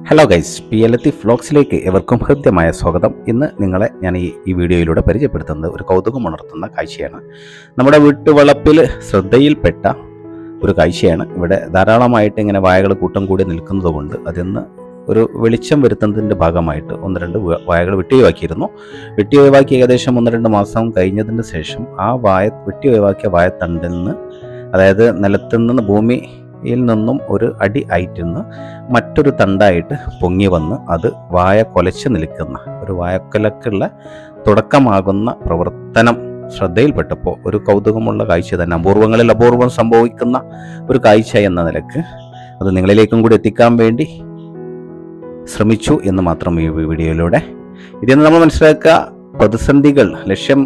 Hello guys, PA.Latheef വ്ലോഗ്സിലേക്ക് എവർക്കും ഹൃദ്യമായ സ്വാഗതം. ഇന്ന് നിങ്ങളെ ഞാൻ ഈ വീഡിയോയിലൂടെ പരിചയപ്പെടുത്തുന്നത് ഒരു കൗതുകമുണർത്തുന്ന കാഴ്ചയാണ്. നമ്മുടെ വീട്ടുവളപ്പിൽ ശ്രദ്ധയിൽപ്പെട്ട ഒരു കാഴ്ചയാണ്. ഇവിടെ ധാരാളമായിട്ട് ഇങ്ങനെ വാഴകൾ കൂട്ടം കൂടി നിൽക്കുന്നത് കൊണ്ട് അതിന്ന് ഒരു വെളിച്ചം വരുത്തുന്നതിൻ്റെ ഭാഗമായിട്ട് 1-2 വാഴകൾ വെട്ടിയൊഴിവാക്കിയിരുന്നു. വെട്ടിയൊഴിവാക്കി ഏകദേശം 1-2 മാസം കഴിഞ്ഞതിന് ശേഷം ആ വെട്ടിയൊഴിവാക്കിയ വാഴത്തണ്ടിൽ നിന്ന്, അതായത് നിലത്തു നിന്ന് ഭൂമിയിൽ നിന്നും ഒരു അടി ആയിട്ടിരുന്ന് മറ്റൊരു തണ്ടായിട്ട് പൊങ്ങി വന്ന് അത് വാഴ കൊലച്ച് നിൽക്കുന്ന ഒരു വാഴക്കൊലക്കുള്ള തുടക്കമാകുന്ന പ്രവർത്തനം ശ്രദ്ധയിൽപ്പെട്ടപ്പോൾ ഒരു കൗതുകമുള്ള കാഴ്ച തന്നെ, അപൂർവങ്ങളിൽ അപൂർവം സംഭവിക്കുന്ന ഒരു കാഴ്ച എന്ന നിലക്ക് അത് നിങ്ങളിലേക്കും കൂടി എത്തിക്കാൻ വേണ്ടി ശ്രമിച്ചു എന്ന് മാത്രം ഈ വീഡിയോയിലൂടെ. ഇതിൽ നമ്മൾ മനസ്സിലാക്കുക, പ്രതിസന്ധികൾ ലക്ഷ്യം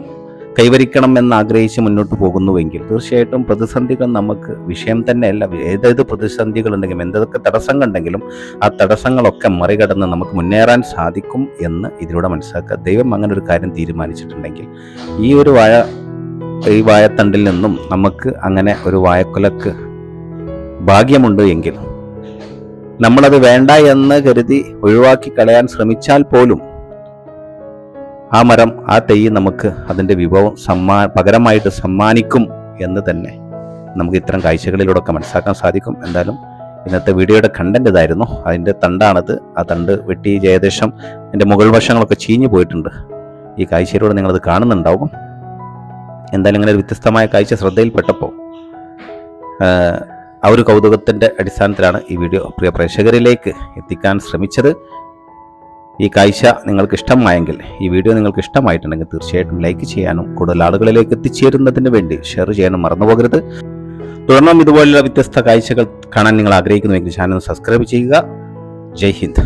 കൈവരിക്കണം എന്ന് ആഗ്രഹിച്ച് മുന്നോട്ട് പോകുന്നുവെങ്കിൽ തീർച്ചയായിട്ടും പ്രതിസന്ധികൾ നമുക്ക് വിഷയം തന്നെയല്ല. ഏതേത് പ്രതിസന്ധികളുണ്ടെങ്കിലും എന്തൊക്കെ തടസ്സങ്ങളുണ്ടെങ്കിലും ആ തടസ്സങ്ങളൊക്കെ മറികടന്ന് നമുക്ക് മുന്നേറാൻ സാധിക്കും എന്ന് ഇതിലൂടെ മനസ്സിലാക്കുക. ദൈവം അങ്ങനെ ഒരു കാര്യം തീരുമാനിച്ചിട്ടുണ്ടെങ്കിൽ ഈ വാഴത്തണ്ടിൽ നിന്നും നമുക്ക് അങ്ങനെ ഒരു വാഴക്കൊലക്ക് ഭാഗ്യമുണ്ട് എങ്കിൽ നമ്മളത് വേണ്ട എന്ന് കരുതി ഒഴിവാക്കി കളയാൻ ശ്രമിച്ചാൽ പോലും ആ മരം, ആ തൈ നമുക്ക് അതിൻ്റെ വിഭവം പകരമായിട്ട് സമ്മാനിക്കും എന്ന് തന്നെ നമുക്ക് ഇത്തരം കാഴ്ചകളിലൂടെ മനസ്സിലാക്കാൻ സാധിക്കും. എന്തായാലും ഇന്നത്തെ വീഡിയോയുടെ കണ്ടന്റ് ഇതായിരുന്നു. അതിൻ്റെ തണ്ടാണത്. ആ തണ്ട് വെട്ടി ഏകദേശം അതിൻ്റെ മുകൾ വശങ്ങളൊക്കെ ചീഞ്ഞു പോയിട്ടുണ്ട്. ഈ കാഴ്ചയിലൂടെ നിങ്ങളത് കാണുന്നുണ്ടാവും. എന്തായാലും ഇങ്ങനെ ഒരു വ്യത്യസ്തമായ കാഴ്ച ശ്രദ്ധയിൽപ്പെട്ടപ്പോൾ ആ ഒരു കൗതുകത്തിൻ്റെ അടിസ്ഥാനത്തിലാണ് ഈ വീഡിയോ പ്രിയ പ്രേക്ഷകരിലേക്ക് എത്തിക്കാൻ ശ്രമിച്ചത്. ഈ കാഴ്ച നിങ്ങൾക്ക് ഇഷ്ടമായെങ്കിൽ, ഈ വീഡിയോ നിങ്ങൾക്ക് ഇഷ്ടമായിട്ടുണ്ടെങ്കിൽ തീർച്ചയായിട്ടും ലൈക്ക് ചെയ്യാനും കൂടുതൽ ആളുകളിലേക്ക് എത്തിച്ചേരുന്നതിന് വേണ്ടി ഷെയർ ചെയ്യാനും മറന്നു പോകരുത്. തുടർന്നും ഇതുപോലുള്ള വ്യത്യസ്ത കാഴ്ചകൾ കാണാൻ നിങ്ങൾ ആഗ്രഹിക്കുന്നുവെങ്കിൽ ചാനൽ സബ്സ്ക്രൈബ് ചെയ്യുക. ജയ് ഹിന്ദ്.